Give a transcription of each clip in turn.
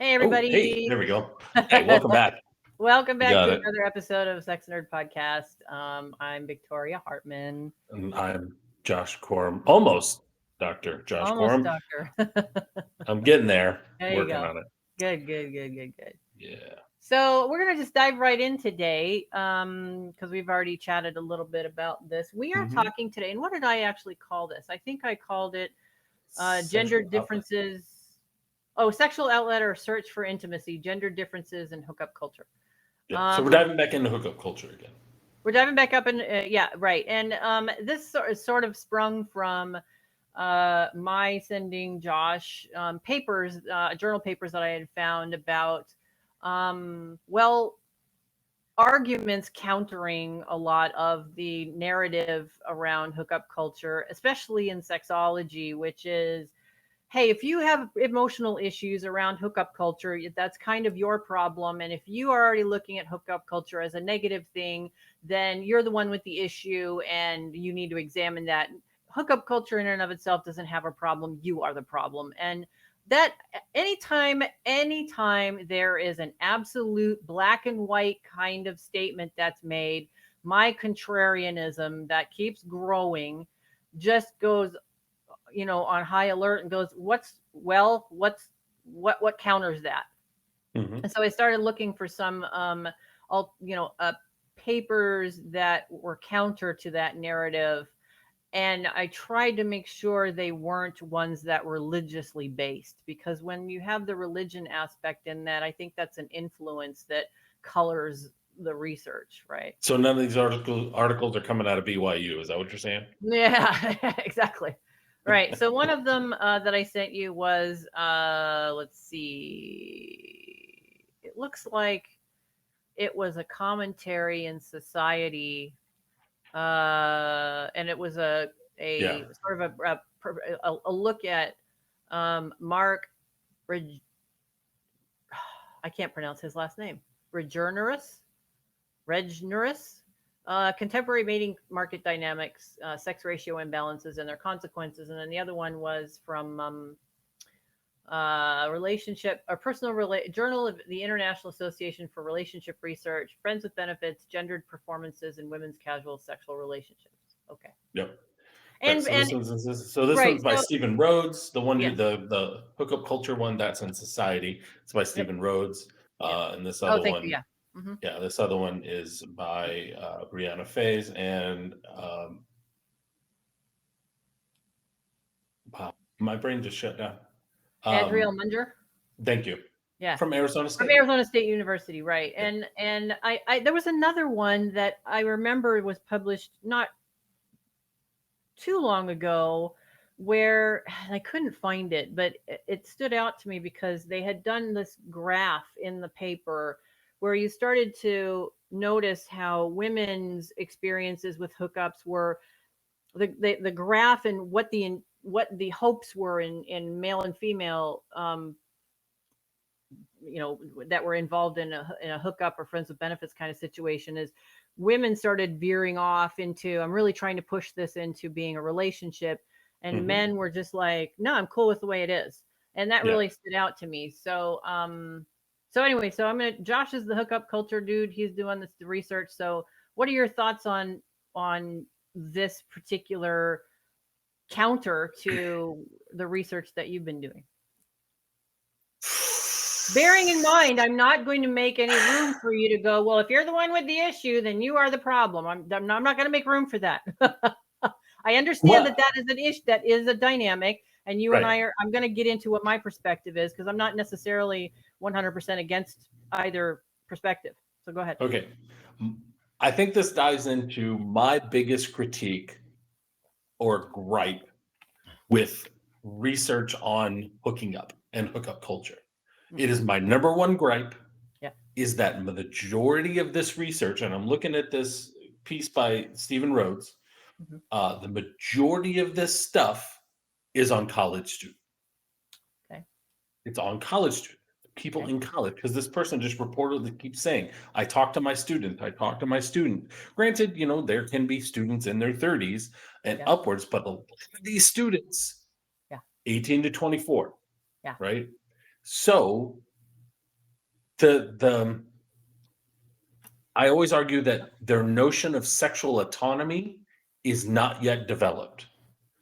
Hey, Oh, hey, everybody. there we go. Hey, welcome back. Welcome You back got to it. another episode of Sex Nerd Podcast. I'm Victoria Hartman, And I'm Josh Corum, almost Dr. Josh almost Corum. doctor. I'm getting there, There you working go. on it. Good. Yeah. So we're gonna just dive right in today, because we've already chatted a little bit about this. We are hmm talking today, and what did I actually call this? I think I called it gender Sexual outlet. differences. Oh, sexual outlet or search for intimacy, gender differences in hookup culture. Yeah. So we're Um, diving back into hookup culture again. We're diving back up and yeah, right. And this sort of sprung from my sending Josh papers, journal papers that I had found about, well, arguments countering a lot of the narrative around hookup culture, especially in sexology, which is, hey, if you have emotional issues around hookup culture, that's kind of your problem. And if you are already looking at hookup culture as a negative thing, then you're the one with the issue and you need to examine that. Hookup culture in and of itself doesn't have a problem. You are the problem. And that anytime there is an absolute black and white kind of statement that's made, my contrarianism that keeps growing just goes, on high alert and goes, what counters that? hmm And so I started looking for some, all, papers that were counter to that narrative. And I tried to make sure they weren't ones that were religiously based, because when you have the religion aspect in that, I think that's an influence that colors the research, right? So none of these articles are coming out of BYU. Is that what you're saying? Yeah, exactly. Right. So one of them that I sent you was, let's see, it looks like it was a commentary in Society, and it was Yeah. a sort of a look at Mark Reg, I can't pronounce his last name. Regnerus, contemporary mating market dynamics, sex ratio imbalances and their consequences. And then the other one was from relationship or journal of the International Association for Relationship Research, Friends with Benefits, gendered performances in women's casual sexual relationships. Okay. Yep. Right. And So and this right. one's by So Stephen Rhodes. The one yeah. you the hookup culture one that's in Society. It's by Yep. Stephen Rhodes. Yeah. And this Oh, other thank you. one, Yeah. Hmm. yeah, this other one is by Brianna Faze and wow, my brain just shut down. Adriel Um, Munger. thank you. Yeah. From Arizona From State. Arizona State University, right? Yeah. And I there was another one that I remember was published not too long ago, where I couldn't find it, but it stood out to me because they had done this graph in the paper where you started to notice how women's experiences with hookups were the graph, and what the hopes were in male and female, that were involved in a hookup or friends with benefits kind of situation, is women started veering off into, I'm really trying to push this into being a relationship, and hmm men were just like, no, I'm cool with the way it is. And that Yeah. really stood out to me. So anyway, so I'm gonna Josh is the hookup culture dude. He's doing this research. So what are your thoughts on this particular counter to the research that you've been doing? Bearing in mind, I'm not going to make any room for you to go, well, if you're the one with the issue, then you are the problem. I'm not going to make room for that. I understand that Well, that is an issue, that is a dynamic, and you and right. I are, I'm going to get into what my perspective is, because I'm not necessarily 100% against either perspective. So go ahead. Okay. I think this dives into my biggest critique or gripe with research on hooking up and hookup culture. It Hmm. is my number one gripe Yeah. is that the majority of this research, and I'm looking at this piece by Stephen Rhodes, Hmm. the majority of this stuff is on college students. Okay. It's on college students, people Okay. in college, because this person just reportedly keeps saying, I talk to my student, I talk to my student. Granted, there can be students in their 30s and Yeah. upwards, but a lot of these students, Yeah. 18 to 24, Yeah. right? So the I always argue that their notion of sexual autonomy is not yet developed.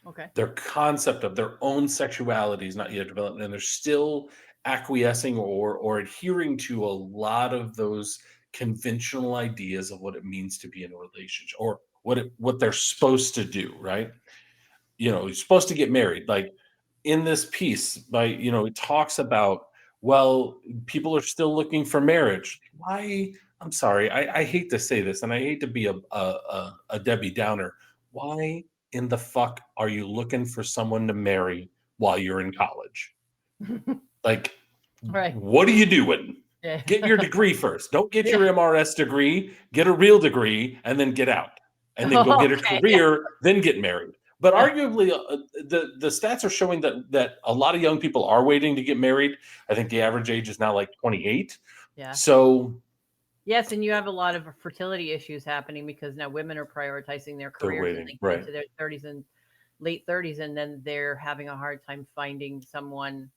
Okay. Their concept of their own sexuality is not yet developed, and they're still acquiescing or adhering to a lot of those conventional ideas of what it means to be in a relationship or what they're supposed to do, right? You're supposed to get married. Like in this piece, it talks about, well, people are still looking for marriage. Why? I'm sorry, I hate to say this, and I hate to be a Debbie Downer. Why in the fuck are you looking for someone to marry while you're in college? Like, Right. what are you doing? Yeah. Get your degree first. Don't get Yeah. your MRS degree, get a real degree, and then get out. And then go get a Okay. Yeah. career, then get married. But Yeah. arguably, the stats are showing that a lot of young people are waiting to get married. I think the average age is now like 28. Yeah. So Yes, and you have a lot of fertility issues happening because now women are prioritizing their they're careers and waiting, they get right? into their 30s and late 30s, and then they're having a hard time finding someone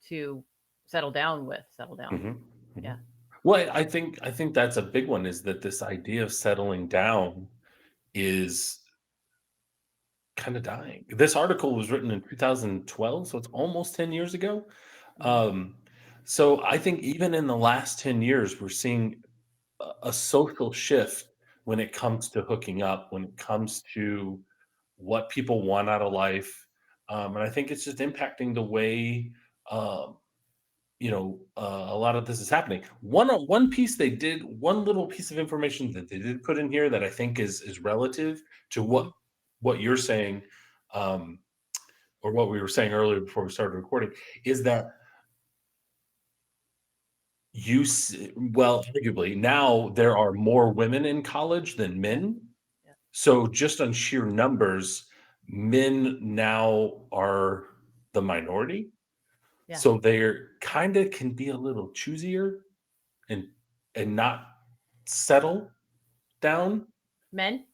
to settle down with. Hmm. Hmm. Yeah. Well, I think that's a big one. Is that this idea of settling down is kind of dying. This article was written in 2012, so it's almost 10 years ago. Mhm. Um, so I think even in the last 10 years, we're seeing a social shift when it comes to hooking up, when it comes to what people want out of life. And I think it's just impacting the way, um, a lot of this is happening. One little piece of information that they did put in here that I think is relative to Mhm. what you're saying, um, or what we were saying earlier before we started recording, is that well, arguably now there are more women in college than Yeah. men. Yeah. So just on sheer numbers, men now are the minority. Yeah. So they're kind of can be a little choosier and not settle down. Men?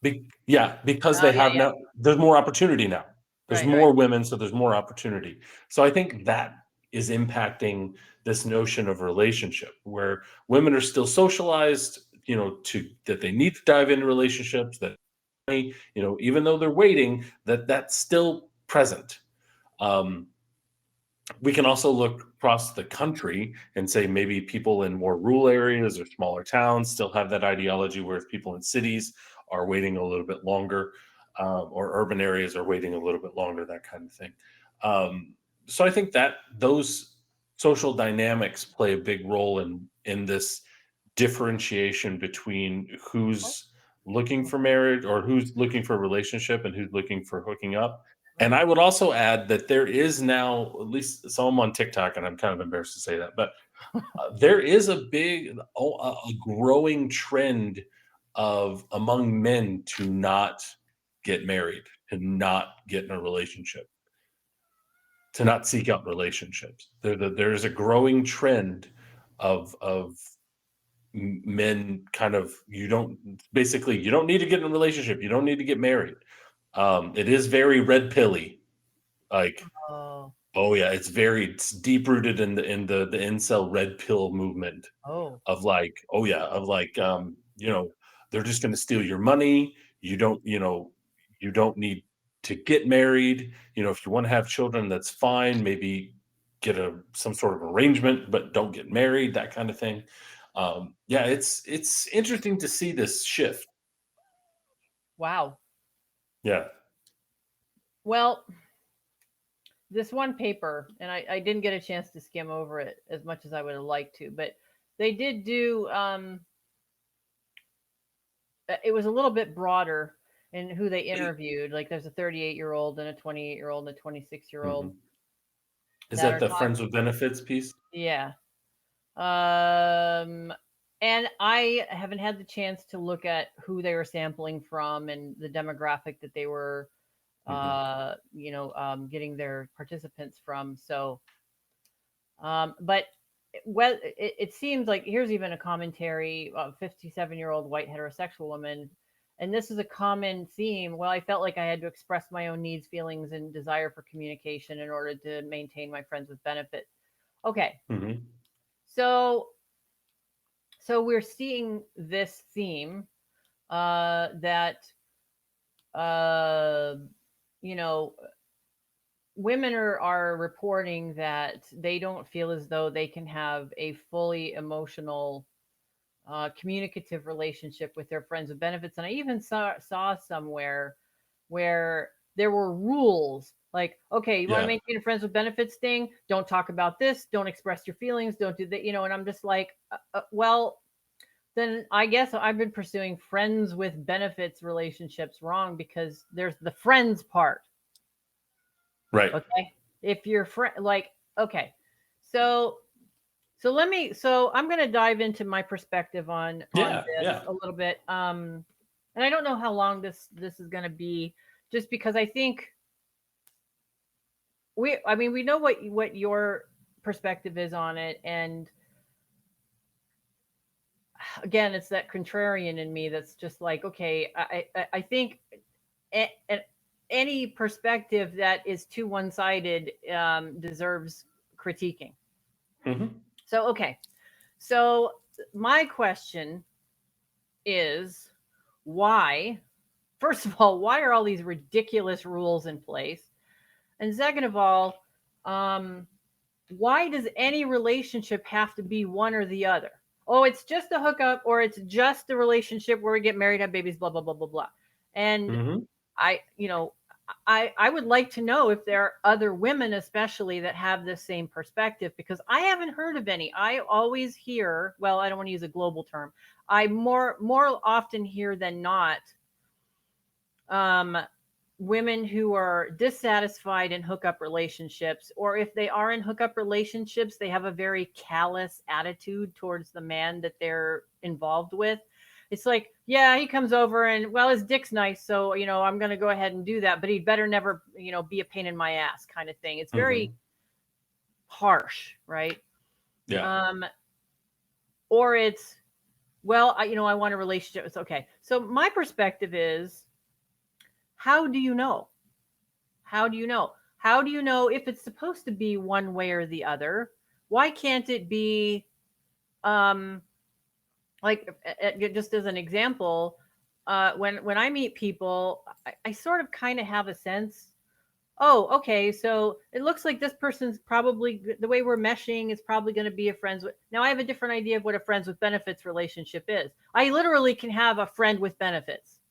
Yeah, because Oh, they yeah, have yeah. now there's more opportunity now. There's Right, right. more women, so there's more opportunity. So I think that is impacting this notion of relationship where women are still socialized, to that they need to dive into relationships, that even though they're waiting, that's still present. Um, we can also look across the country and say maybe people in more rural areas or smaller towns still have that ideology, whereas people in cities are waiting a little bit longer, or urban areas are waiting a little bit longer, that kind of thing. So I think that those social dynamics play a big role in this differentiation between Oh, who's looking oh, for marriage or who's looking for a relationship and who's looking for hooking up. And right. I would also add that there is now, at least, so I'm on TikTok and I'm kind of embarrassed to say that, but there is a growing trend of among men to not get married, to not get in a relationship, to not seek out relationships. There's a growing trend of men kind of you don't need to get in a relationship, you don't need to get married. It is very red pilly, like, Oh, oh yeah, it's deep rooted in the incel red pill movement oh, of like, oh yeah, of like, they're just going to steal your money. You don't need to get married. If you want to have children, that's fine. Maybe get some sort of arrangement, but don't get married. That kind of thing. Yeah, it's interesting to see this shift. wow. Yeah. Well, this one paper, and I didn't get a chance to skim over it as much as I would have liked to, but they did do, it was a little bit broader in who they interviewed. Like there's a 38-year-old and a 28-year-old and a 26-year-old Hmm. Is that that are the talking. friends with benefits piece? Yeah. Um, and I haven't had the chance to look at who they were sampling from and the demographic that they were, Hmm. getting their participants from. So, but well, it seems like here's even a commentary: 57-year-old white heterosexual woman, and this is a common theme. Well, I felt like I had to express my own needs, feelings, and desire for communication in order to maintain my friends with benefit. Okay, Hmm. so So we're seeing this theme that uh, you know women are reporting that they don't feel as though they can have a fully emotional communicative relationship with their friends with benefits. And I even saw somewhere where there were rules like, okay, you want to Yeah. maintain a friends with benefits thing, don't talk about this, don't express your feelings, don't do that, and I'm just like, well, then I guess I've been pursuing friends with benefits relationships wrong, because there's the friends part. Right. Okay. If you're like, okay. So so I'm going to dive into my perspective on Yeah. this Yeah. a little bit. And I don't know how long this is going to be, just because I think I mean, we know what your perspective is on it, and again, it's that contrarian in me that's just like, okay, I think a, a, any perspective that is too one-sided deserves critiquing. Hmm. So okay, so my question is, why, first of all, why are all these ridiculous rules in place? And second of all, um, why does any relationship have to be one or the other? Oh, it's just a hookup, or it's just a relationship where we get married, have babies, blah, blah, blah, blah, blah. And Hmm. I, I would like to know if there are other women, especially, that have this same perspective, because I haven't heard of any. I always hear, well, I don't want to use a global term. I more often hear than not, um, women who are dissatisfied in hookup relationships, or if they are in hookup relationships, they have a very callous attitude towards the man that they're involved with. It's like, yeah, he comes over and, well, his dick's nice, so I'm going to go ahead and do that, but he'd better never be a pain in my ass, kind of thing. It's very Hmm. harsh, right? Yeah. um or it's, well, I want a relationship. It's okay. So my perspective is, how do you know? How do you know? How do you know if it's supposed to be one way or the other? Why can't it be, um like, just as an example, when I meet people, I sort of kind of have a sense. Oh, okay, so it looks like this person's probably, the way we're meshing is probably going to be a friends with. Now I have a different idea of what a friends with benefits relationship is. I literally can have a friend with benefits,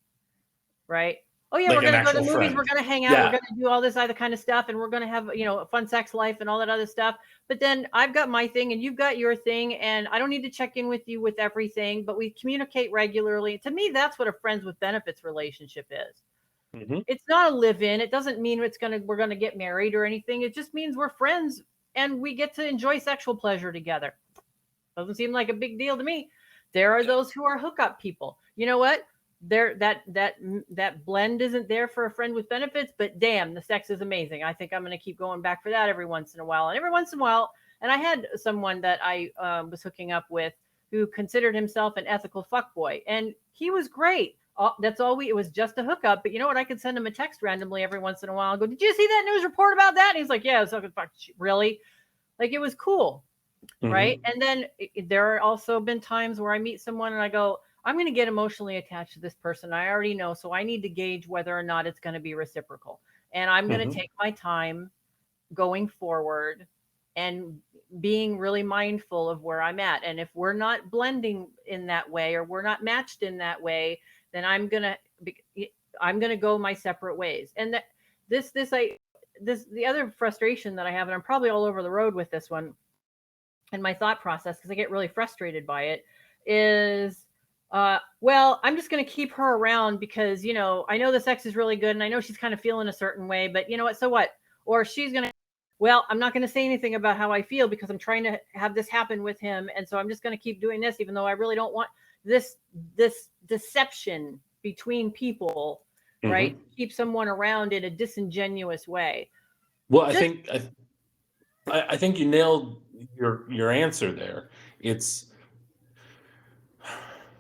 right? Oh yeah, Like we're an gonna go to actual the movies, we're friend. gonna hang out, we're Yeah. gonna do all this other kind of stuff, and we're gonna have a fun sex life and all that other stuff. But then I've got my thing and you've got your thing, and I don't need to check in with you with everything, but we communicate regularly. To me, that's what a friends with benefits relationship is. Hmm. It's not a live-in. It doesn't mean we're gonna get married or anything. It just means we're friends and we get to enjoy sexual pleasure together. Doesn't seem like a big deal to me. There are those who are hookup people. You know what? There that blend isn't there for a friend with benefits, but damn, the sex is amazing. I think I'm going to keep going back for that every once in a while. And every once in a while, and I had someone that I was hooking up with who considered himself an ethical fuckboy, and he was great. That's all we. It was just a hookup, but you know what? I could send him a text randomly every once in a while and go, "Did you see that news report about that?" And he's like, "Yeah, it's fucking fuck, really." Like, it was cool, right? Hmm. And then there are also been times where I meet someone and I go, I'm going to get emotionally attached to this person. I already know, so I need to gauge whether or not it's going to be reciprocal. And I'm going to Hmm. take my time going forward and being really mindful of where I'm at. And if we're not blending in that way, or we're not matched in that way, then I'm going to go my separate ways. And that this the other frustration that I have, and I'm probably all over the road with this one, and my thought process, because I get really frustrated by it, is, well, I'm just going to keep her around because, I know the sex is really good and I know she's kind of feeling a certain way, but you know what? So what? Or she's going to, well, I'm not going to say anything about how I feel because I'm trying to have this happen with him. And so I'm just going to keep doing this, even though I really don't want this deception between people, right? Hmm. Keep someone around in a disingenuous way. Well, Just I think you nailed your answer there. It's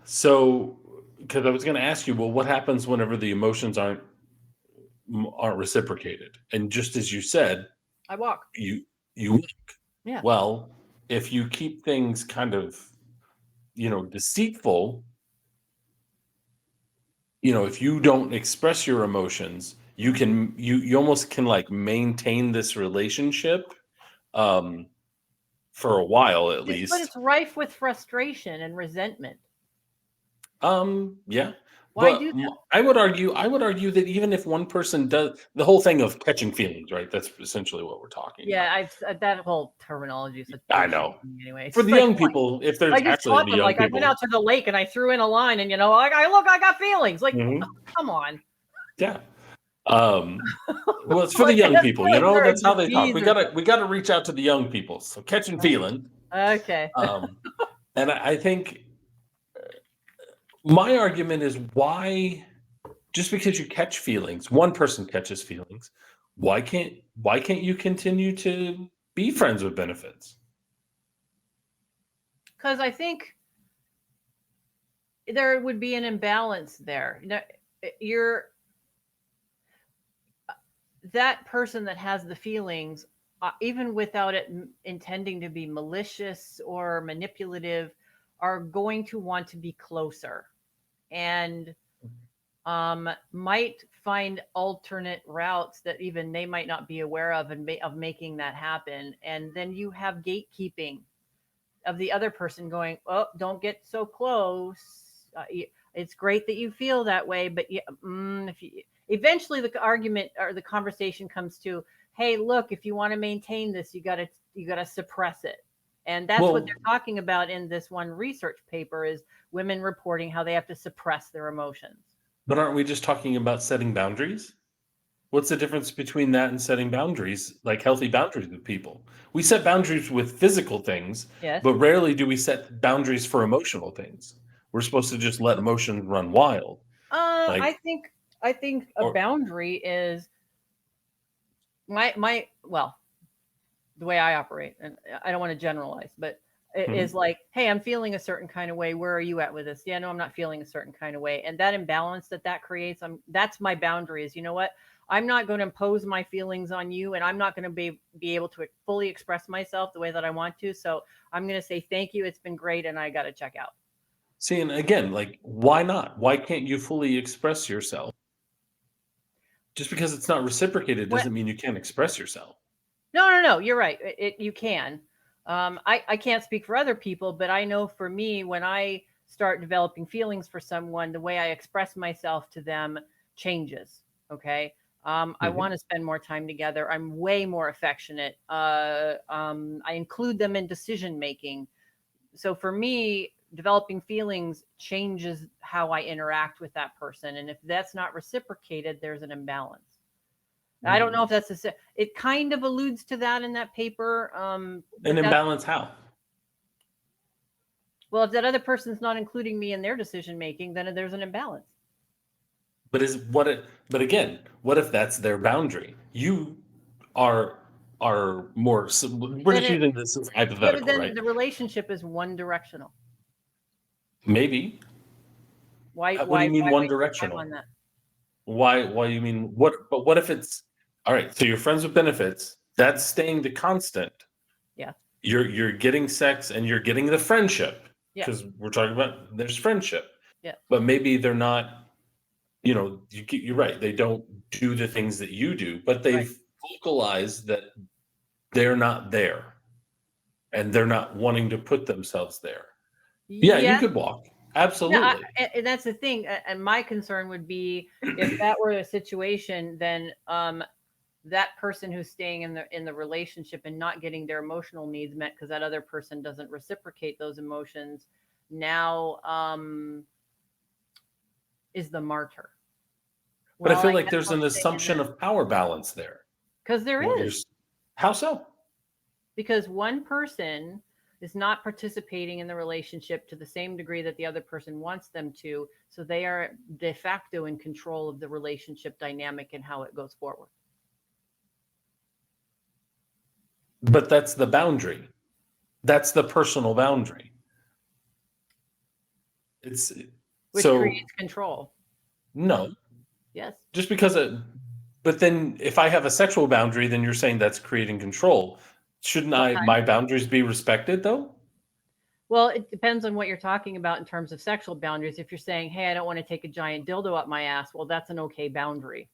so, because I was going to ask you, well, what happens whenever the emotions aren't reciprocated? And just as you said, I walk. you you Yeah. well, if you keep things kind of deceitful, if you don't express your emotions, you almost can like maintain this relationship for a while at But least. it's rife with frustration and resentment. Yeah. Why But do that? I would argue that even if one person does the whole thing of catching feelings, right? That's essentially what we're talking about. Yeah, that whole terminology is such I bullshit know. to me anyway. It's For just the like, young people, if there's I just actually taught any them, young like, I went people. out to the lake and I threw in a line, and like, I got feelings. Like, Mhm. come on. Yeah. Well, it's for the Like, young that's people, like they're that's how they talk. We Jesus. gotta reach out to the young people. So catching feeling. Okay. Um, and I think my argument is why, just because you catch feelings, one person catches feelings, why can't you continue to be friends with benefits? Because I think there would be an imbalance there. You're that person that has the feelings, even without it intending to be malicious or manipulative, are going to want to be closer and might find alternate routes that even they might not be aware of, and of making that happen. And then you have gatekeeping of the other person going, "Oh, don't get so close. It's great that you feel that way, but yeah, if you eventually the argument or the conversation comes to, hey, look, if you want to maintain this, you gotta suppress it." And that's what Well, they're talking about in this one research paper, is women reporting how they have to suppress their emotions. but aren't we just talking about setting boundaries? What's the difference between that and setting boundaries, like healthy boundaries with people? We set boundaries with physical things, Yes. but rarely do we set boundaries for emotional things. We're supposed to just let emotions run wild. Like, I think a or boundary is my well, the way I operate, and I don't want to generalize, but it is Mhm. like, hey, I'm feeling a certain kind of way. Where are you at with this? Yeah, no, I'm not feeling a certain kind of way, and that imbalance that creates, that's my boundary. Is, you know what? I'm not going to impose my feelings on you, and I'm not going to be able to fully express myself the way that I want to. So I'm going to say thank you. It's been great, and I got to check out. See, and again, like, why not? Why can't you fully express yourself? Just because it's not reciprocated What? doesn't mean you can't express yourself. No. You're right. You can. I can't speak for other people, but I know for me, when I start developing feelings for someone, the way I express myself to them changes. Okay. I Mhm. want to spend more time together. I'm way more affectionate. I include them in decision making. So for me, developing feelings changes how I interact with that person. And if that's not reciprocated, there's an imbalance. I don't know Mm. if it kind of alludes to that in that paper. An But that's, imbalance how? well, if that other person's not including me in their decision making, then there's an imbalance. But again, what if that's their boundary? You are are more we're Then just it, using this as yeah, but hypothetical, then right? the relationship is one directional. Maybe. Why, What do why, you mean why one waste your time directional? on that? Why you mean what if it's all right, so you're friends with benefits, that's staying the constant. Yeah, You're getting sex and you're getting the friendship, yeah, because we're talking about there's friendship. yeah. But maybe they're not, you're right, they don't do the things that you do, but Right. they've vocalized that they're not there and they're not wanting to put themselves there. Yeah, you Yes. could walk. Yeah, Absolutely. and that's the thing. And my concern would be, if that were a situation, then that person who's staying in the relationship and not getting their emotional needs met because that other person doesn't reciprocate those emotions, now is the martyr. But I Well, feel I like guess there's I'll an stay in assumption this of power balance there. because there Where you're is. how so? Because one person is not participating in the relationship to the same degree that the other person wants them to, so they are de facto in control of the relationship dynamic and how it goes forward. But that's the boundary. That's the personal boundary. It's Which so creates control. no, Yes. just because but then if I have a sexual boundary, then you're saying that's creating control. Shouldn't I Sometimes. my boundaries be respected though? Well, it depends on what you're talking about in terms of sexual boundaries. If you're saying, "Hey, I don't want to take a giant dildo up my ass," well, that's an okay boundary.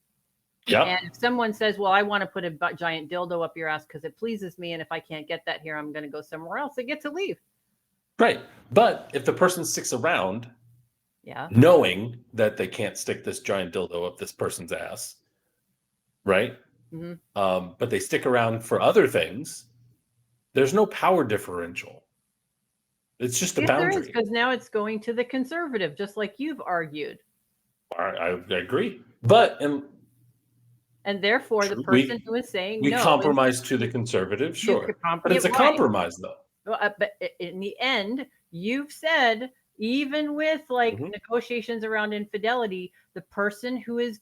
Yeah. And if someone says, "Well, I want to put a giant dildo up your ass because it pleases me, and if I can't get that here, I'm going to go somewhere else," they get to leave. Right. But if the person sticks around Yeah. knowing that they can't stick this giant dildo up this person's ass, right? Hmm. But they stick around for other things, there's no power differential. It's just a Yes, there is, boundary. because now it's going to the conservative, just like you've argued. I agree. But And therefore, the true, person who is saying we no, compromise to the conservative, you could sure. But it's a right. compromise, though. But in the end, you've said, even with like negotiations around infidelity, the person who is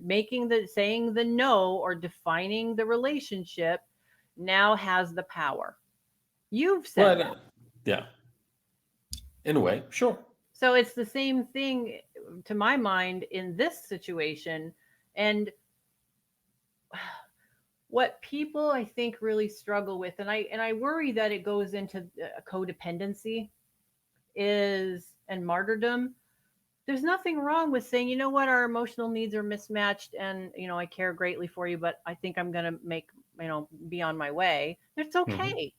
making the saying the no or defining the relationship now has the power. You've said that. Yeah. In a way, sure. So it's the same thing to my mind in this situation. And what people I think really struggle with, and I worry that it goes into codependency, is and martyrdom. There's nothing wrong with saying, you know what, our emotional needs are mismatched, and I care greatly for you, but I think I'm going to make be on my way. It's okay.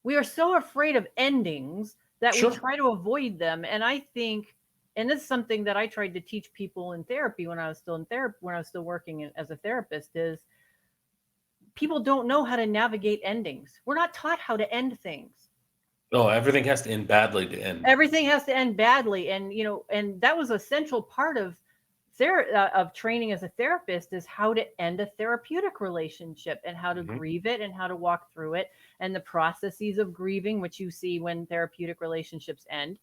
We are so afraid of endings that we try to avoid them. And I think, and this is something that I tried to teach people in therapy when I was still in therapy, when I was still working as a therapist, is people don't know how to navigate endings. We're not taught how to end things. Oh, everything has to end badly to end. Everything has to end badly. And, and that was a central part of training as a therapist, is how to end a therapeutic relationship and how to grieve it and how to walk through it, and the processes of grieving, which you see when therapeutic relationships end.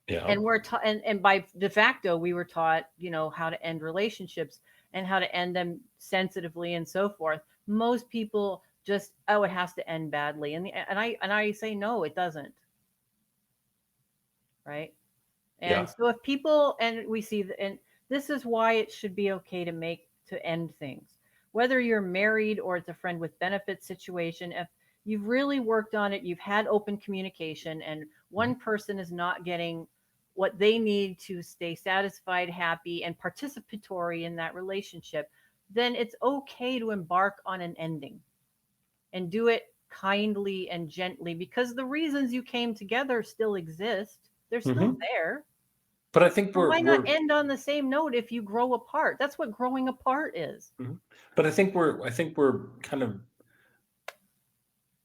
Yeah. And we're taught, and by de facto, we were taught, how to end relationships and how to end them sensitively and so forth. Most people just, it has to end badly. And I say, no, it doesn't. Right. And so if people, and we see, and this is why it should be okay to end things, whether you're married or it's a friend with benefits situation. If you've really worked on it, you've had open communication, and one person is not getting what they need to stay satisfied, happy, and participatory in that relationship, then it's okay to embark on an ending and do it kindly and gently, because the reasons you came together still exist. They're still there. But I think why not end on the same note if you grow apart? That's what growing apart is. But I think we're kind of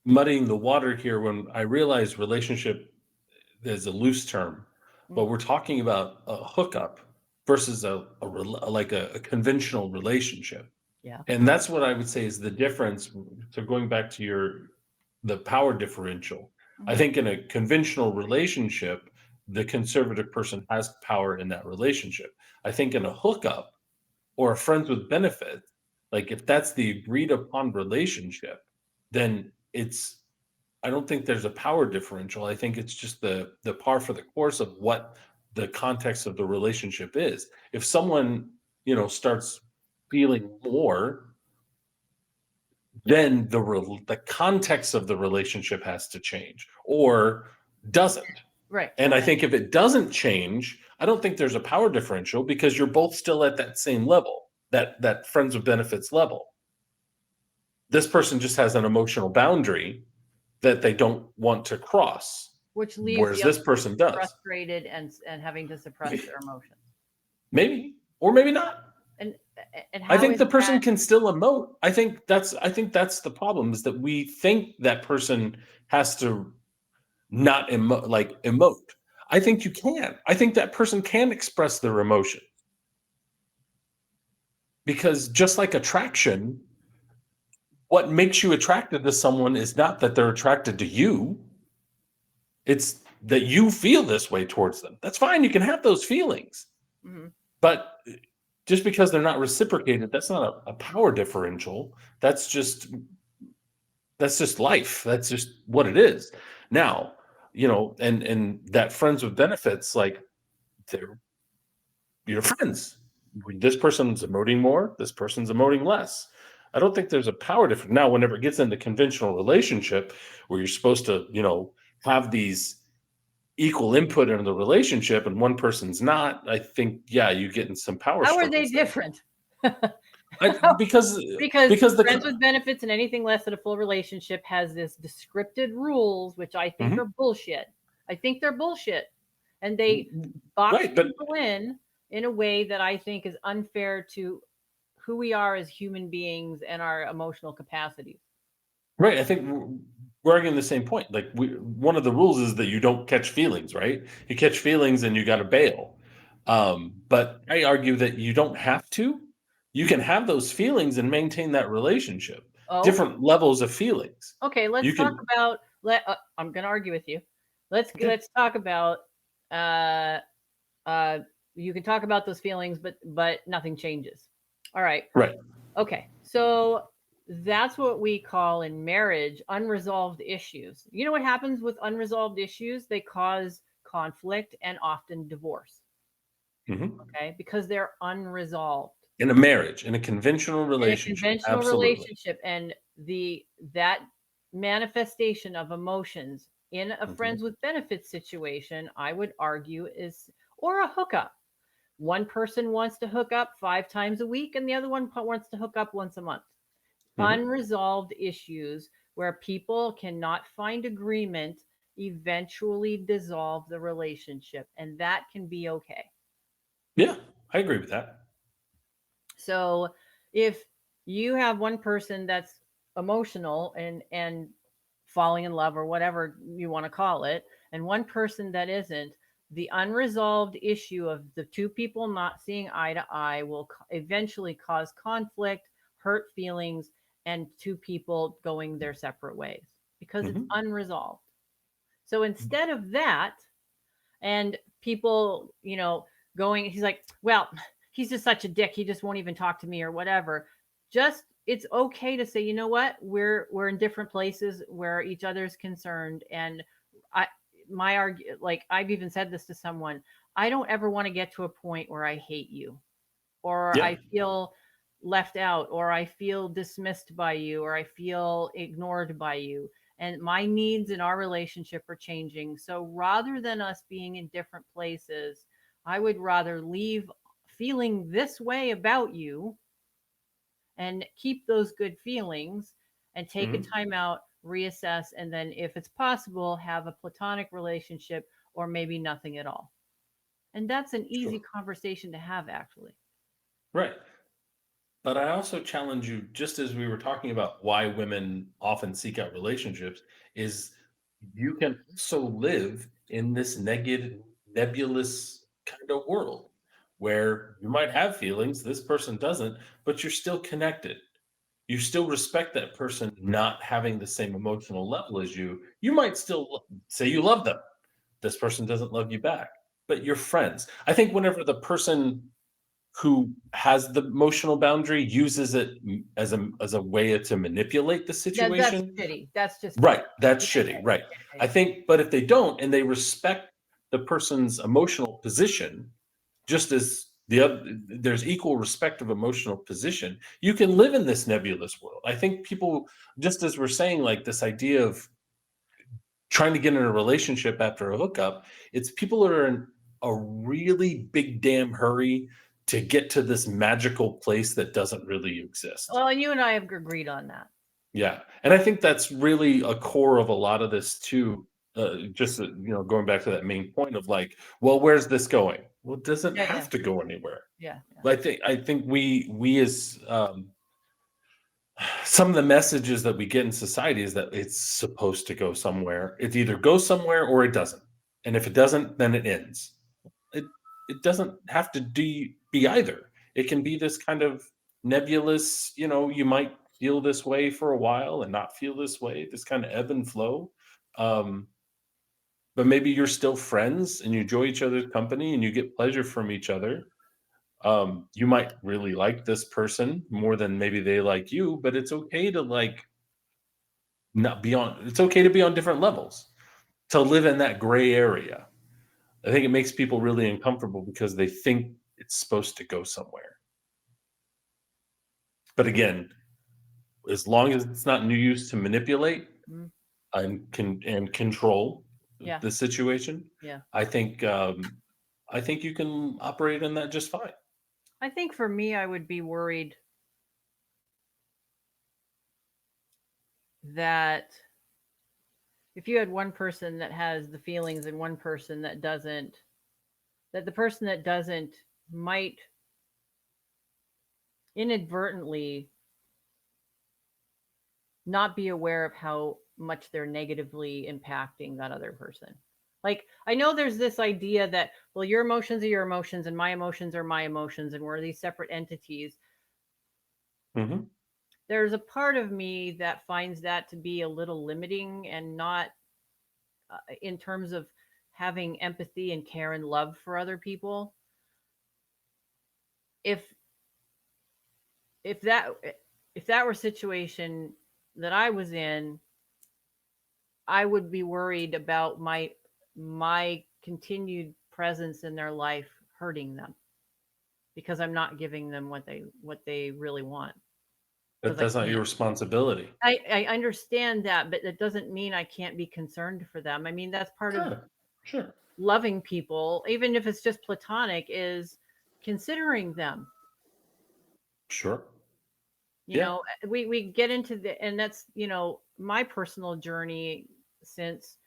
muddying the water here when I realize relationship is a loose term, but we're talking about a hookup versus a conventional relationship. Yeah. And that's what I would say is the difference. So going back to the power differential, I think in a conventional relationship, the conservative person has power in that relationship. I think in a hookup or a friends with benefit, like if that's the agreed upon relationship, then I don't think there's a power differential. I think it's just the par for the course of what the context of the relationship is. If someone, starts feeling more, then the context of the relationship has to change or doesn't. Right. And I think if it doesn't change, I don't think there's a power differential, because you're both still at that same level, that friends with benefits level. This person just has an emotional boundary that they don't want to cross, which leaves whereas this person does, frustrated and having to suppress their emotions. Maybe, or maybe not. And I think the person can still emote. I think that's the problem, is that we think that person has to not emote. I think you can. I think that person can express their emotion, because just like attraction, what makes you attracted to someone is not that they're attracted to you. It's that you feel this way towards them. That's fine. You can have those feelings. But just because they're not reciprocated, that's not a power differential. That's just life. That's just what it is. Now, and that friends with benefits, like, they're your friends. This person's emoting more, this person's emoting less. I don't think there's a power difference. Now, whenever it gets into conventional relationship where you're supposed to, have these equal input in the relationship and one person's not, I think, yeah, you get in some power How are they struggles there. different? Because Because the friends with benefits and anything less than a full relationship has this descripted rules, which I think Mhm. are bullshit. I think they're bullshit, and they box right, but people in a way that I think is unfair to who we are as human beings and our emotional capacities. right, I think we're arguing the same point. Like, one of the rules is that you don't catch feelings, right? You catch feelings and you got to bail. But I argue that you don't have to. You can have those feelings and maintain that relationship. Oh, Different levels of feelings. okay. Let's You talk can. about. I'm going to argue with you. Okay. Let's talk about. Uh, uh, you can talk about those feelings, but nothing changes. All right. Right. Okay. So that's what we call in marriage unresolved issues. You know what happens with unresolved issues? They cause conflict and often divorce. hmm Okay, because they're unresolved. In a marriage, in a conventional In a relationship, conventional absolutely. relationship, and the that manifestation of emotions in a hmm friends with benefits situation, I would argue, is or a hookup. One person wants to hook up 5 times a week, and the other one wants to hook up once a month. hmm Unresolved issues where people cannot find agreement eventually dissolve the relationship, and that can be okay. Yeah, I agree with that. So if you have one person that's emotional and falling in love or whatever you want to call it, and one person that isn't, the unresolved issue of the two people not seeing eye to eye will eventually cause conflict, hurt feelings, and two people going their separate ways because it's hmm unresolved. So instead of that, and people, going, he's like, well, he's just such a dick, he just won't even talk to me or whatever. Just, it's okay to say, you know what, we're in different places where each other's concerned. And I my argue, like, I've even said this to someone, I don't ever want to get to a point where I hate you, or Yeah. I feel left out, or I feel dismissed by you, or I feel ignored by you. And my needs in our relationship are changing. So rather than us being in different places, I would rather leave feeling this way about you and keep those good feelings and take a hmm time out, reassess, and then, if it's possible, have a platonic relationship or maybe nothing at all. And that's an easy Sure. conversation to have, actually. Right. But I also challenge you, just as we were talking about why women often seek out relationships, is you can also live in this negative, nebulous kind of world where you might have feelings, this person doesn't, but you're still connected. You still respect that person not having the same emotional level as you. You might still say you love them. This person doesn't love you back, but you're friends. I think whenever the person who has the emotional boundary uses it as a way to manipulate the That's situation. shitty. That's just Right, that's yeah, shitty, right. yeah, I yeah. think, but if they don't and they respect the person's emotional position, just as the other, there's equal respect of emotional position, you can live in this nebulous world. I think people, just as we're saying, like this idea of trying to get in a relationship after a hookup, it's people that are in a really big damn hurry to get to this magical place that doesn't really exist. Well, and you and I have agreed on that. Yeah, and I think that's really a core of a lot of this too. Just going back to that main point of like, well, where's this going? Well, it doesn't Yeah, yeah, have to go anywhere. yeah, yeah. I think we as some of the messages that we get in society is that it's supposed to go somewhere. It either goes somewhere or it doesn't. And if it doesn't, then it ends. It it doesn't have to be either. It can be this kind of nebulous, you might feel this way for a while and not feel this way, this kind of ebb and flow. Um, but maybe you're still friends and you enjoy each other's company and you get pleasure from each other. You might really like this person more than maybe they like you, but it's okay to like not be on it's okay to be on different levels, to live in that gray area. I think it makes people really uncomfortable because they think it's supposed to go somewhere. But again, as long as it's not used to manipulate Mm. and control, Yeah. the situation, Yeah. I think you can operate in that just fine. I think for me, I would be worried that if you had one person that has the feelings and one person that doesn't, that the person that doesn't might inadvertently not be aware of how much they're negatively impacting that other person. Like, I know there's this idea that, well, your emotions are your emotions and my emotions are my emotions, and we're these separate entities. Mm-hmm. There's a part of me that finds that to be a little limiting and not in terms of having empathy and care and love for other people. If if that if that were a situation that I was in, I would be worried about my continued presence in their life hurting them because I'm not giving them what they really want. But Because I that's not your can't. responsibility. I understand that, but that doesn't mean I can't be concerned for them. I mean, that's part of Yeah, sure, loving people, even if it's just platonic, is considering them. sure. You Yeah. know, we get into and that's, my personal journey since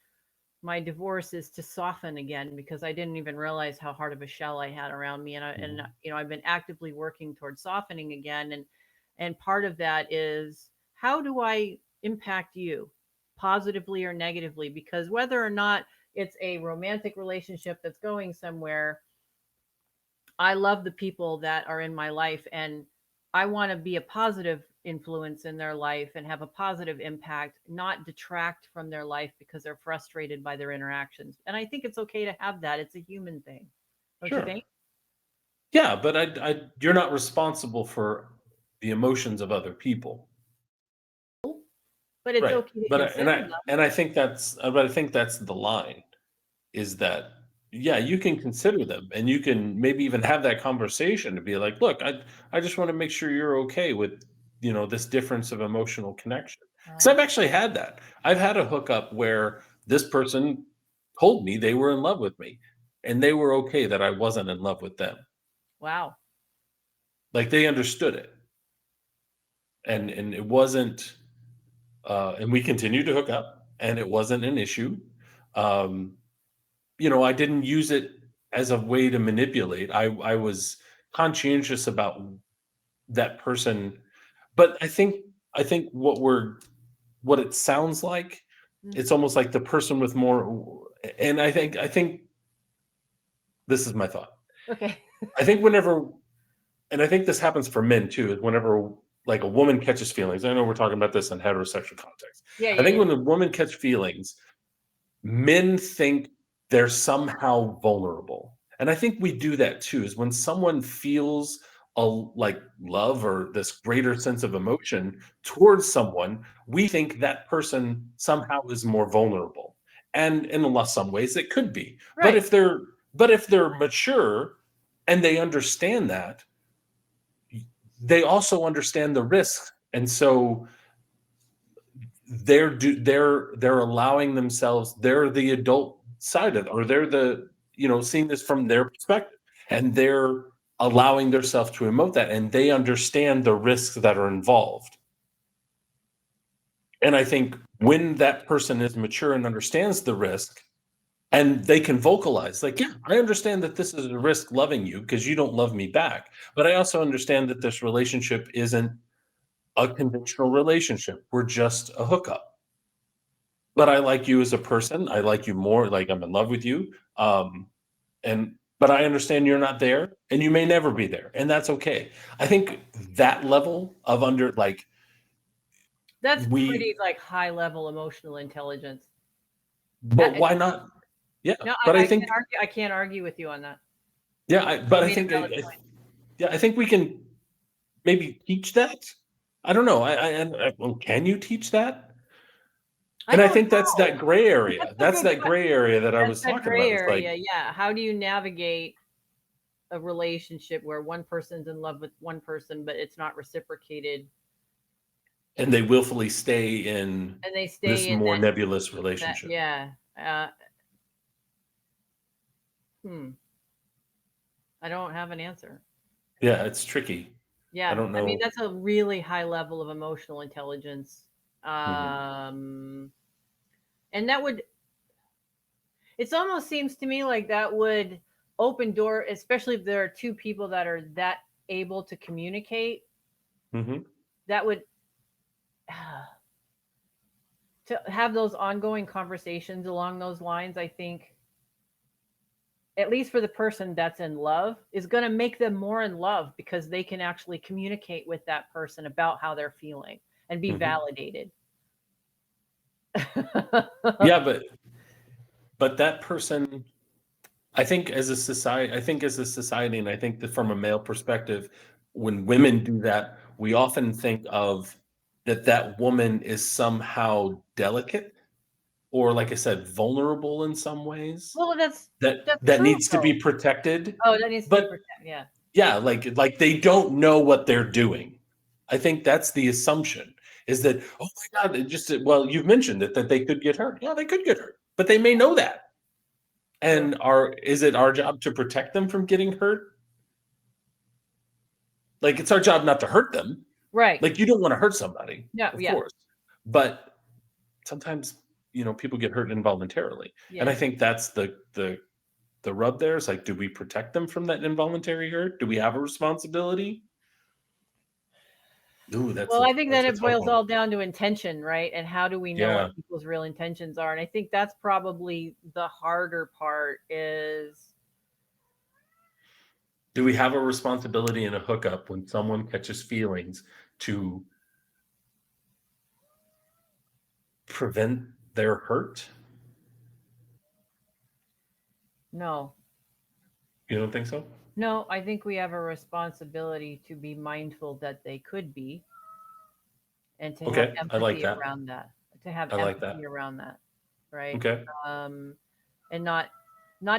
my divorce is to soften again because I didn't even realize how hard of a shell I had around me, and Mhm. I've been actively working towards softening again, and part of that is how do I impact you positively or negatively, because whether or not it's a romantic relationship that's going somewhere, I love the people that are in my life, and I want to be a positive influence in their life and have a positive impact, not detract from their life because they're frustrated by their interactions. And I think it's okay to have that. It's a human thing. Don't you Sure. think? Yeah, but you're not responsible for the emotions of other people. But it's Right. okay to But consider them. I think that's the line, is that yeah, you can consider them and you can maybe even have that conversation to be like, look, I just want to make sure you're okay with, this difference of emotional connection. Because Right. I've actually had that. I've had a hookup where this person told me they were in love with me and they were okay that I wasn't in love with them. Wow. Like they understood it. And it wasn't and we continued to hook up and it wasn't an issue. Um, I didn't use it as a way to manipulate. I was conscientious about that person, but I think what it sounds like, Mm. it's almost like the person with more, and I think this is my thought. Okay. I think whenever, and I think this happens for men too, is whenever like a woman catches feelings. I know we're talking about this in heterosexual context. Yeah, I yeah, think yeah. when a woman catches feelings, men think they're somehow vulnerable. And I think we do that too, is when someone feels like love or this greater sense of emotion towards someone, we think that person somehow is more vulnerable. And in some ways it could be. But Right. if they're mature and they understand that, they also understand the risks. And so they're allowing themselves, they're the adult side of it, or they're the, seeing this from their perspective, and they're allowing themselves to emote that, and they understand the risks that are involved. And I think when that person is mature and understands the risk, and they can vocalize like, yeah, I understand that this is a risk loving you because you don't love me back, but I also understand that this relationship isn't a conventional relationship, we're just a hookup, but I like you as a person. I like you more. Like I'm in love with you. And but I understand you're not there, and you may never be there, and that's okay. I think that level of That's we, pretty like high level emotional intelligence. but why not? Yeah, No, but I I can't think argue. I can't argue with you on that. yeah, but You I made a think valid point. yeah, I think we can maybe teach that. I don't know. Well, can you teach that? I And I don't think that's know. that gray area. That's a That's good that question. gray area that I That's was that talking gray about. It's like, area. Yeah. How do you navigate a relationship where one person's in love with one person, but it's not reciprocated, and they willfully stay in and they this stay in more nebulous that relationship. yeah. I don't have an answer. Yeah, it's tricky. I Yeah, don't I mean know. that's a really high level of emotional intelligence. Mhm. And that would, it almost seems to me like that would open door, especially if there are two people that are that able to communicate. Mhm. That would to have those ongoing conversations along those lines. I think, at least for the person that's in love, is going to make them more in love because they can actually communicate with that person about how they're feeling and be Mhm. validated. Yeah, but that person, I think as a society, and I think that from a male perspective, when women do that, we often think of that woman is somehow delicate or, like I said, vulnerable in some ways Well, that's that true needs to be though. protected. Oh, that needs to be But protected. Yeah. yeah, like they don't know what they're doing. I think that's the assumption is that, oh my God, it just, well, you've mentioned that they could get hurt. Yeah, they could get hurt, but they may know that. True. And is it our job to protect them from getting hurt? Like, it's our job not to hurt them. Right. Like, you don't want to hurt somebody, Yeah. of Yeah. course. But sometimes, people get hurt involuntarily. And I Yes. think that's the rub there is like, do we protect them from that involuntary hurt? Do we have a responsibility? Ooh, Well, I think that's then a it tough boils one. all down to intention, right? And how do we know Yeah. what people's real intentions are? And I think that's probably the harder part is, Do we have a responsibility in a hookup when someone catches feelings to prevent their hurt? no. You don't think so? No, I think we have a responsibility to be mindful that they could be, and to have Okay, I like empathy that. around that. To have I like empathy that. around that, right? Okay. Um, and not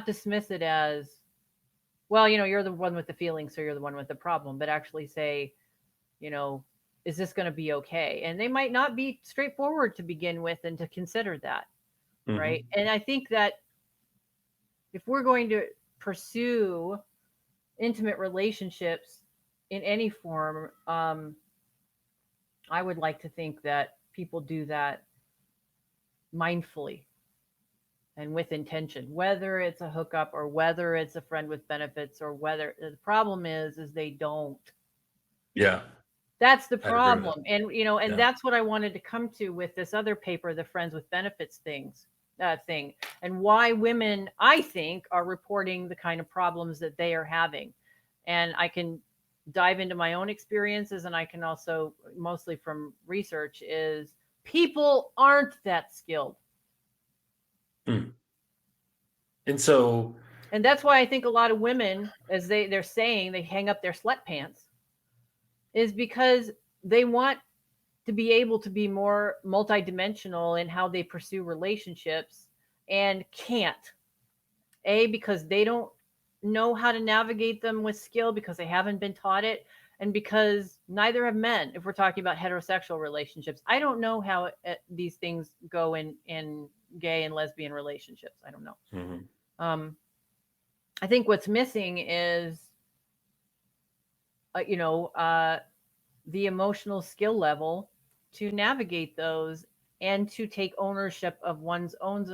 dismiss it as, well, you're the one with the feelings, so you're the one with the problem, but actually say, you know, is this going to be okay? And they might not be straightforward to begin with, and to consider that, right? Mhm. And I think that if we're going to pursue intimate relationships in any form, I would like to think that people do that mindfully and with intention, whether it's a hookup or whether it's a friend with benefits, or whether the problem is they don't. Yeah, That's the I agree with that. problem. And Yeah. that's what I wanted to come to with this other paper, the friends with benefits thing, and why women, I think, are reporting the kind of problems that they are having. And I can dive into my own experiences, and I can also, mostly from research, is people aren't that skilled. Mm. And so And that's why I think a lot of women, as they're saying they hang up their sweatpants, is because they want to be able to be more multidimensional in how they pursue relationships, and can't. A, because they don't know how to navigate them with skill because they haven't been taught it, and because neither have men. If we're talking about heterosexual relationships, I don't know how these things go in gay and lesbian relationships. I don't know. Mhm. Um, I think what's missing is, uh, you know, uh, the emotional skill level to navigate those, and to take ownership of one's own,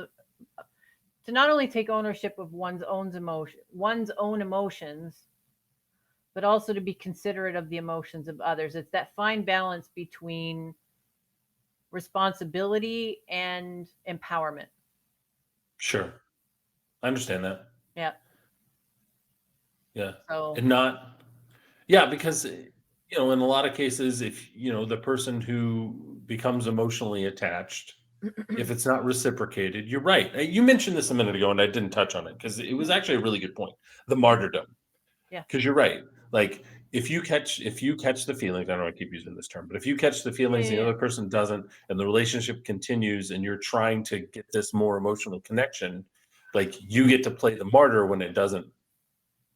to not only take ownership of one's own emotions, but also to be considerate of the emotions of others. It's that fine balance between responsibility and empowerment. Sure. I understand that. Yeah. Yeah. So And not, yeah, because in a lot of cases, if the person who becomes emotionally attached, if it's not reciprocated, you're right. You mentioned this a minute ago, and I didn't touch on it because it was actually a really good point. The martyrdom. yeah. Because you're right. Like, if you catch the feelings, I don't know, I keep using this term, but if you catch the Yeah. feelings and the Yeah. other person doesn't, and the relationship continues, and you're trying to get this more emotional connection, like, you get to play the martyr when it doesn't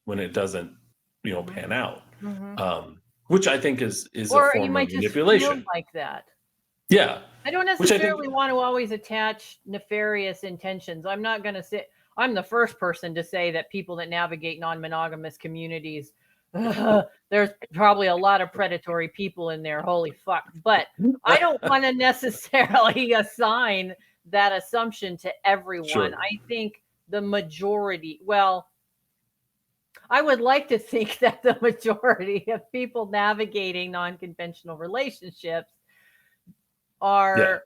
Hmm. pan out. Hmm. Which I think is a Or you form of might just feel manipulation. like that. Yeah. I don't Which I think, necessarily want to always attach nefarious intentions. I'm not going to sit. I'm the first person to say that people that navigate non-monogamous communities, there's probably a lot of predatory people in there. Holy fuck! But I don't want to necessarily assign that assumption to everyone. Sure. I think the majority, well, I would like to think that the majority of people navigating non-conventional relationships Yeah. are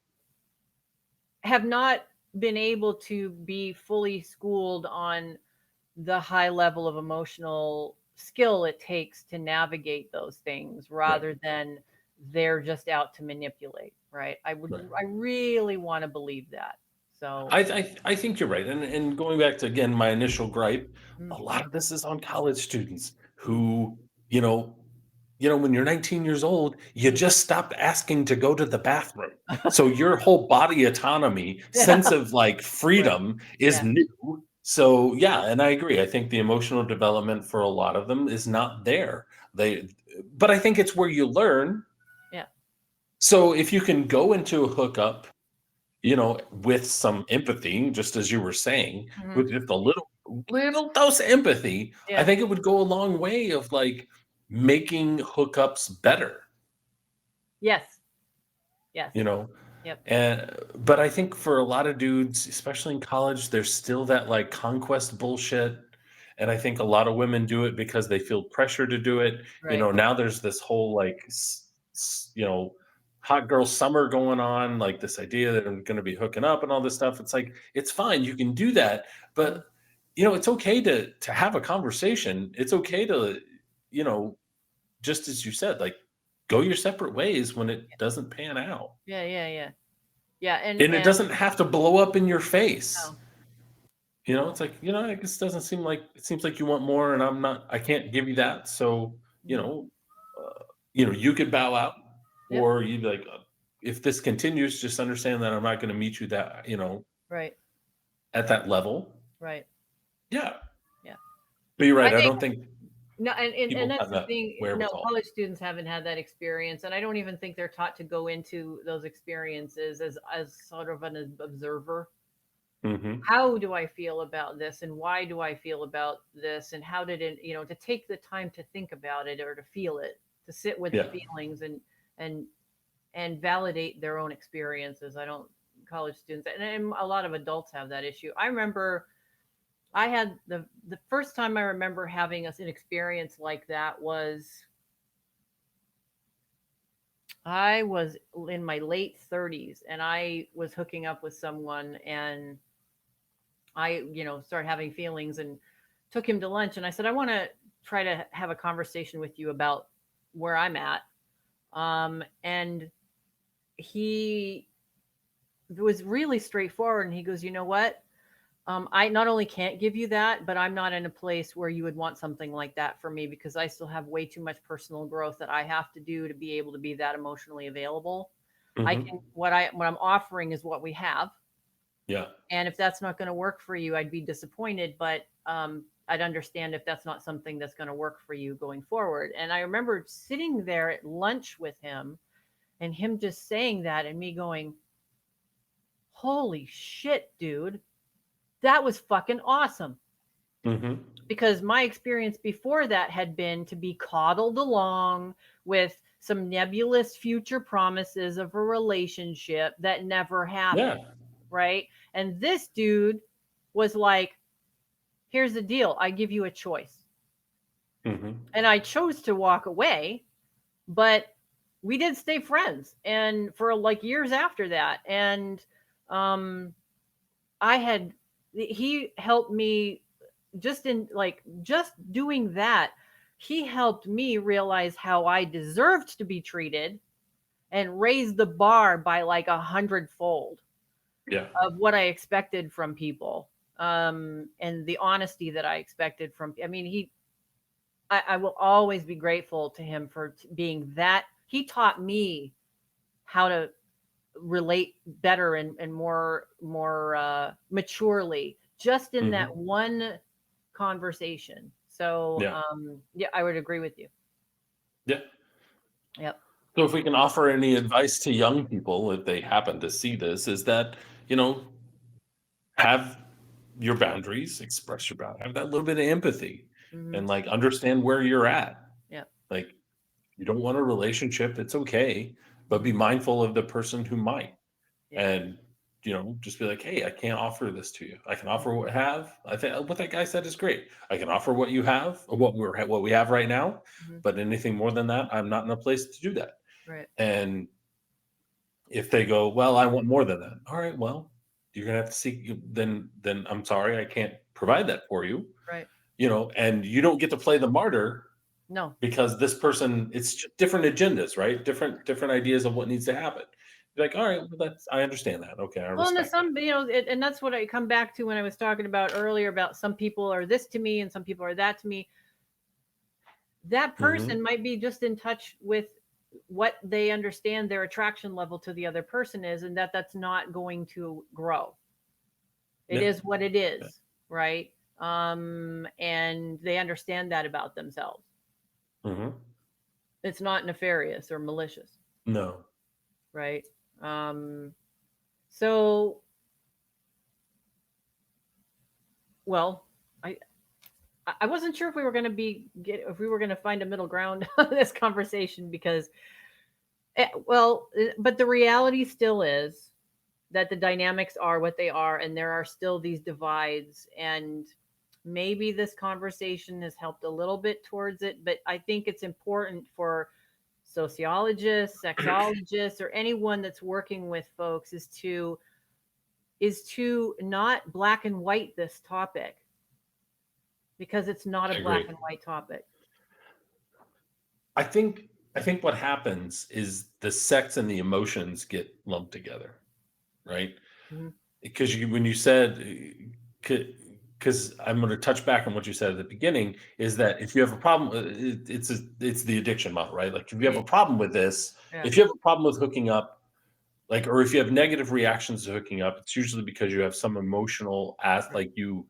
have not been able to be fully schooled on the high level of emotional skill it takes to navigate those things Right. rather than they're just out to manipulate, right? Right. I really want to believe that. So, I think you're right. And going back to again my initial gripe, a mm, lot of this is on college students mm, who, you know, when you're 19 years old, you mm. just stopped asking to go to the bathroom. So your whole body autonomy, Yeah, sense of like right. freedom is Yeah, new. So yeah, and I agree. I think the emotional development for a lot of them is not there. They but I think it's where you learn. yeah. So if you can go into a hookup, with some empathy, just as you were saying, Hmm. with just a little dose of empathy, I Yeah. think it would go a long way of like making hookups better. Yes. Yes. you know Yep. but I think for a lot of dudes, especially in college, there's still that like conquest bullshit, and I think a lot of women do it because they feel pressure to do it. Right. Now there's this whole like hot girl summer going on, like this idea that I'm going to be hooking up and all this stuff. It's like, it's fine, you can do that, Mhm. but it's okay to have a conversation. It's okay to you know just as you said, like, go your separate ways when it doesn't pan out. Yeah. Yeah. Yeah. Yeah. And it doesn't have to blow up in your face. No, It's like, I guess it seems like you want more and I can't give you that. So, you mhm. know, you could bow out, Yep. or you'd be like, if this continues, just understand that I'm not going to meet you that, Right. at that level. Right. Yeah. Yeah. But you're I right. I think don't think no, and people that's have the that thing. No, wherewithal. college students haven't had that experience, and I don't even think they're taught to go into those experiences as sort of an observer. Hmm. How do I feel about this, and why do I feel about this, and how did it, to take the time to think about it or to feel it, to sit with the Yeah. feelings and and validate their own experiences. I don't college students and a lot of adults have that issue. I remember I had the first time I remember having an experience like that was I was in my late 30s and I was hooking up with someone and I, started having feelings and took him to lunch and I said I want to try to have a conversation with you about where I'm at. And he was really straightforward and he goes, "You know what? I not only can't give you that, but I'm not in a place where you would want something like that for me because I still have way too much personal growth that I have to do to be able to be that emotionally available. I Hmm. can what I'm offering is what we have, Yeah. and if that's not going to work for you, I'd be disappointed, but I'd understand if that's not something that's going to work for you going forward." And I remember sitting there at lunch with him and him just saying that and me going, "Holy shit, dude. That was fucking awesome." Hmm. Because my experience before that had been to be coddled along with some nebulous future promises of a relationship that never happened, Yeah. right? And this dude was like, "Here's the deal, I give you a choice." Hmm. And I chose to walk away, but we did stay friends and for like years after that. And um I had he helped me just doing that, he helped me realize how I deserved to be treated and raise the bar by like 100-fold Yeah. of what I expected from people. And the honesty that I expected from, I mean, I will always be grateful to him for being that. He taught me how to relate better and more maturely just in that Hmm. one conversation. So Yeah. yeah, I would agree with you. Yeah. Yep. So if we can offer any advice to young people if they happen to see this, is that, you know, have your boundaries, express your boundaries, have that little bit of empathy, Mhm. and like understand where you're at. Yeah. Like, you don't want a relationship, it's okay, but be Mhm. mindful of the person who might. Yeah. And just be like, hey, I can't offer this to you. I can offer what I have. I think what that guy said is great. I can offer what you have, or what we have right now, Mhm. but anything more than that, I'm not in a place to do that. Right. And if they go, well, I want more than that. All right, well, you're gonna have to seek. Then I'm sorry, I can't provide that for you. Right. And you don't get to play the martyr No. because this person, it's just different agendas, right? Different ideas of what needs to happen. You're like, all right, well, I understand that. Okay, I Well, and there's respect that. some, and that's what I come back to when I was talking about earlier about some people are this to me and some people are that to me. That Hmm. person might be just in touch with what they understand their attraction level to the other person is, and that's not going to grow. It Yeah. is what it Yeah. is, right? And they understand that about themselves. Hmm. It's not nefarious or malicious, No. right? Um, so, well, I I wasn't sure if we were going to if we were going to find a middle ground on this conversation because, but the reality still is that the dynamics are what they are, and there are still these divides. And maybe this conversation has helped a little bit towards it, but I think it's important for sociologists, sexologists, or anyone that's working with folks is to not black and white this topic because it's not a I black agree. and white topic. I think I think what happens is the sex and the emotions get lumped together, right? Mhm. Because when you said, because I'm going to touch back on what you said at the beginning, is that if you have a problem, it's the addiction model, right? Like if you have Yeah, a problem with this, yeah, if you have a problem with hooking up, like, or if you have negative reactions to hooking up, it's usually because you have some emotional right, like you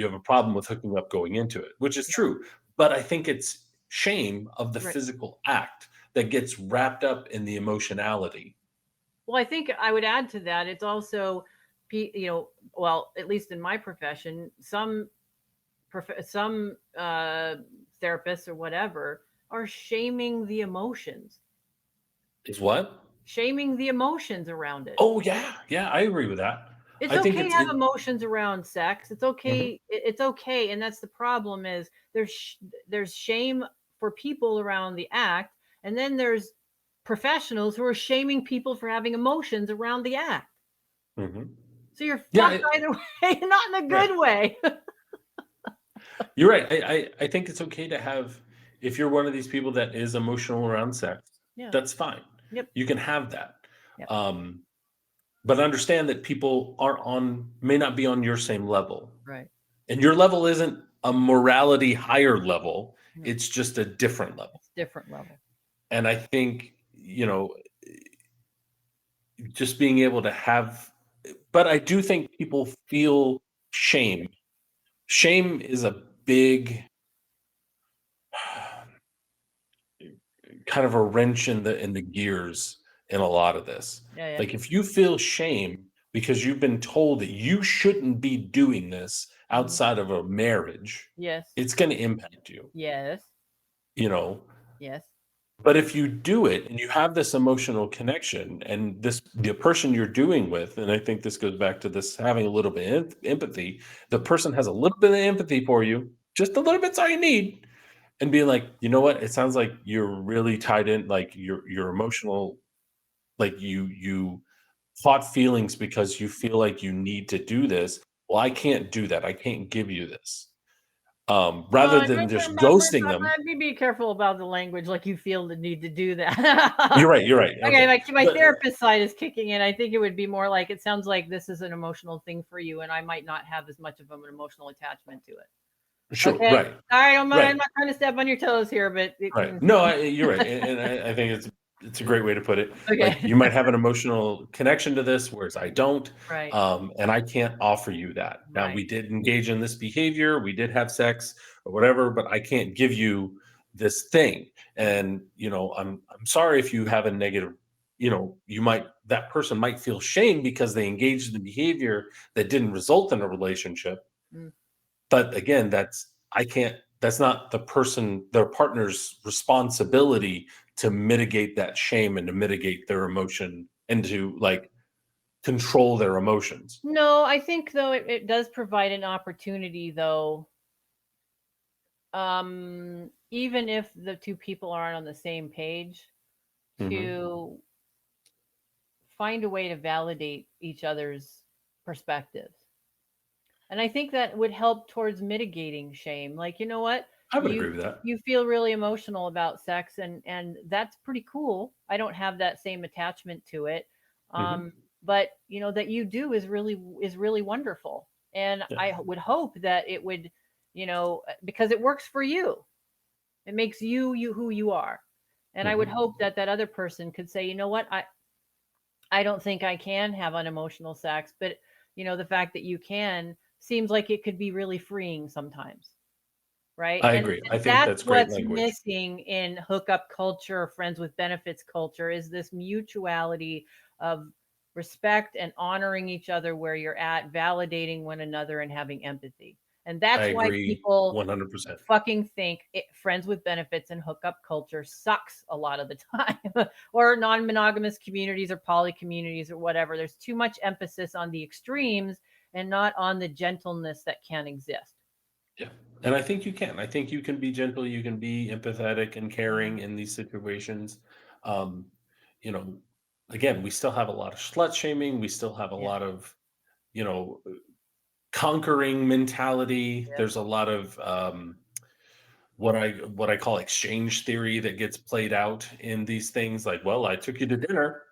have a problem with hooking up going into it, which is yeah, true. But I think it's shame of the right. physical act that gets wrapped up in the emotionality. Well, I think I would add to that. It's also, well, at least in my profession, some therapists or whatever are shaming the emotions, Is what? shaming the emotions around it. Oh yeah, yeah, I agree with that. It's I think okay to it's have it. emotions around sex. It's okay. Mhm. It's okay, and that's the problem. Is there's shame for people around the act, and then there's professionals who are shaming people for having emotions around the act. Mhm. So you're Yeah, fucked either way, not in a right. good way. You're right. I think it's okay to have, if you're one of these people that is emotional around sex, Yeah. that's fine. Yep. You can have that. Yep. Um, but understand that people may not be on your same level. Right. And your level isn't a morality higher level, No, it's just a different level. it's different level. And I think, just being able to have, but I do think people feel shame. Shame is a big kind of a wrench in the gears in a lot of this. Yeah. Yeah. Like if you feel shame because you've been told that you shouldn't be doing this Mhm. outside of a marriage, Yes. it's going to impact you, Yes. you know. Yes. But if you do it and you have this emotional connection and the person you're doing with, and I think this goes back to this having a little bit of empathy, the person has a little bit of empathy for you, just a little bit's all you need, and being like, you know what, it sounds like you're really tied in, like your emotional, like you fought feelings because you feel like you need to do this. Well, I can't do that. I can't give you this. Well, Rather than just ghosting them. be careful about the language, like you feel the need to do that. You're right. You're right. Okay, Okay. my But therapist side is kicking in. I think it would be more like it sounds like this is an emotional thing for you, and I might not have as much of an emotional attachment to it. sure. Okay, Right. all right. I'm Right. not trying to step on your toes here, but Right. No, you're right, and I think it's a great way to put it. Like okay, you might have an emotional connection to this, whereas I don't, right, and I can't offer you that. Now, right, we did engage in this behavior, we did have sex or whatever, but I can't give you this thing. right. And I'm sorry if you have a negative, that person might feel shame because they engaged in behavior that didn't result in a relationship. Mm. But again, that's not their partner's responsibility to mitigate that shame and to mitigate their emotion and to like control their emotions. No, I think though it does provide an opportunity though. Even if the two people aren't on the same page, to find a way to validate each other's perspectives. And I think that would help towards mitigating shame. Like, you know what? I would agree with that. You feel really emotional about sex and that's pretty cool. I don't have that same attachment to it. But that you do is really wonderful. And Yeah. I would hope that it would, because it works for you. It makes you who you are. And I would hope that that other person could say, you know what? I don't think I can have unemotional sex, but the fact that you can seems like it could be really freeing sometimes. Right. I And agree. I think that's that's great what's language. missing in hookup culture, friends with benefits culture, is this mutuality of respect and honoring each other where you're at, validating one another and having empathy. And I that's why agree people 100%. fucking think friends with benefits and hookup culture sucks a lot of the time, or non-monogamous communities or poly communities or whatever. There's too much emphasis on the extremes and not on the gentleness that can exist. Yeah. And I think you can. I think you can be gentle, you can be empathetic and caring in these situations. Um, you know, again, we still have a lot of slut shaming, we still have a Yeah. lot of, you know, conquering mentality. Yep. There's a lot of what I call exchange theory that gets played out in these things like, well, I took you to dinner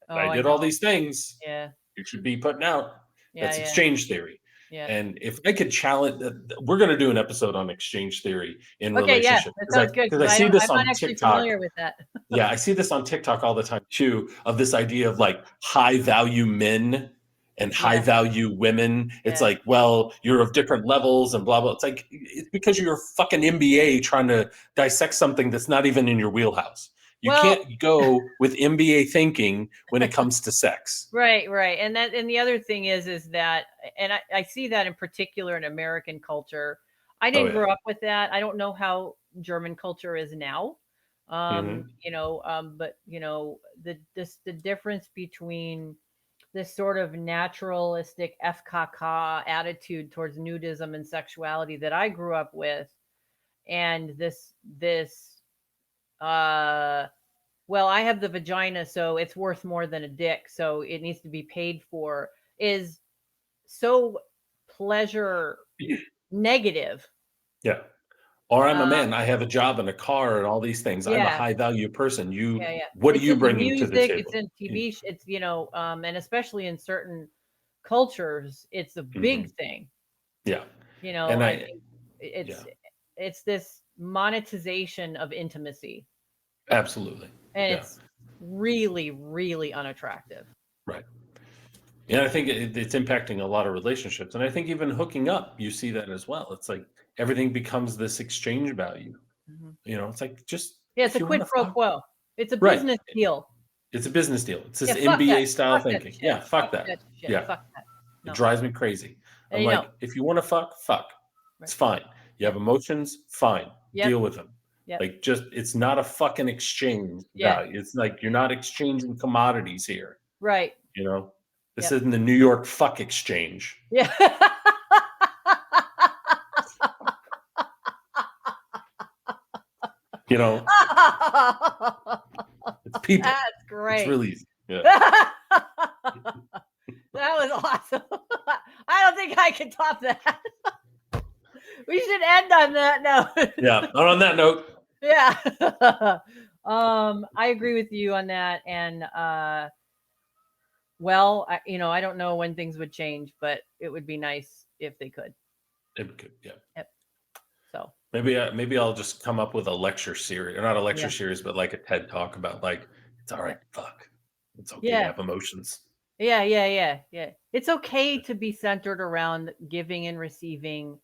and Oh, I I did all know. these things. Yeah. You should be putting out. Yeah. That's Yeah. exchange theory. Yeah. And if I could challenge, we're going to do an episode on exchange theory in Okay. Yeah. relationships That because sounds good because because I see I'm this not on actually TikTok. familiar with that. Yeah, I see this on TikTok all the time too, of this idea of like high value men and high Yeah. value women. It's Yeah. like, well, you're of different levels and blah blah. It's like it's because you're a fucking MBA trying to dissect something that's not even in your wheelhouse. You Well, can't go with MBA thinking when it comes to sex. right. And the other thing is that, and I see that in particular in American culture. I Oh didn't yeah. grow up with that. I don't know how German culture is now. hmm But the difference between this sort of naturalistic FKK attitude towards nudism and sexuality that I grew up with, and this well, I have the vagina, so it's worth more than a dick, so it needs to be paid for, is so pleasure negative. Yeah. Or I'm a Uh, man. I have a job and a car and all these things. I'm a yeah, high value person. yeah. What are It's you in the bringing to the music, it's table? in TV, it's and especially in certain cultures, it's a Mhm. big thing. Yeah. I And I, think yeah, it's this monetization of intimacy, absolutely. and Yeah. it's really, really unattractive. Right. And I think it's impacting a lot of relationships. And I think even hooking up, you see that as well. It's like everything becomes this exchange value. Mhm. It's like just Yeah, it's if a you want quid to pro fuck, quo. It's a right. business deal. It's a business deal. It's Yeah, this MBA style fuck that thinking. shit. Yeah. Fuck Fuck that. that shit. Yeah. Fuck that. It No. drives me crazy. And I'm like, if you want to fuck, fuck. right. It's fine. You have Yep. emotions, fine. Yep. Deal with them. Yep. Like, just it's not a fucking exchange Yeah. value. It's like you're not exchanging commodities here. Right. You know, this Yep. isn't the New York fuck exchange. Yeah. You know, it's people. That's It's great. really easy. Yeah. That was awesome. I don't think I can top that. We should end on that note. Yeah. And on that note, Yeah. I agree with you on that. And well, I don't know when things would change, but it would be nice if they could. yeah. Yep. So Maybe I'll just come up with a lecture series, or not a lecture yeah. series, but like a TED talk about like it's all Yeah. right, fuck. It's okay to Yeah. have emotions. Yeah. It's okay to be centered around giving and receiving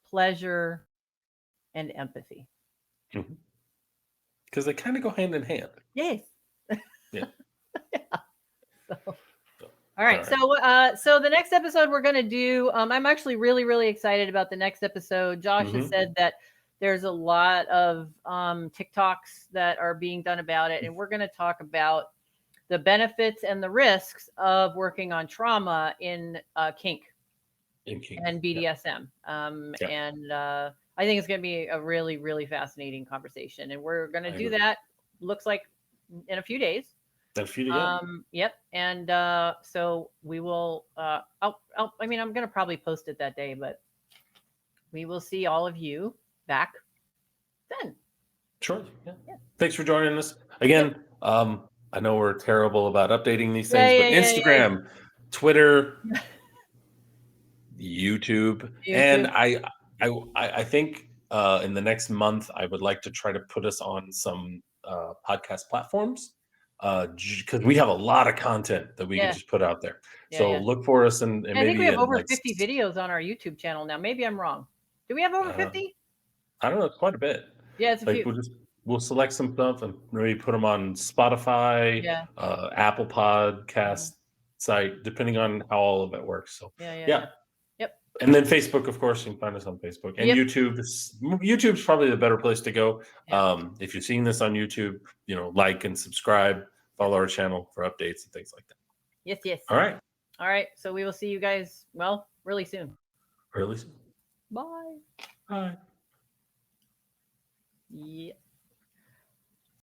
pleasure and empathy. Because they kind of go hand in hand. Yes. Yeah. All right. So the next episode we're going to do, I'm actually really, really excited about the next episode. Josh has said that there's a lot of TikToks that are being done about it. And we're going to talk about the benefits and the risks of working on trauma in kink and BDSM. And I think it's going to be a really, really fascinating conversation. And we're going to do that, looks like, in a few days. Yep. And so we will, I'm going to probably post it that day, but we will see all of you back then. Sure. Yeah. Thanks for joining us again. I know we're terrible about updating these things, but Instagram, Twitter, YouTube, and I think in the next month I would like to try to put us on some podcast platforms because we have a lot of content that we can just put out there. So look for us, and maybe I think we have over 50 videos on our YouTube channel now. Maybe I'm wrong. Do we have over 50? I don't know. It's quite a bit. Yeah, it's a few. We'll select some stuff and maybe put them on Spotify, Apple Podcast site, depending on how all of it works. So Yep. And then Facebook, of course, you can find us on Facebook and YouTube. YouTube's probably the better place to go. If you're seeing this on YouTube, like and subscribe, follow our channel for updates and things like that. Yes. All right. So we will see you guys, really soon. Bye. Bye. Yeah.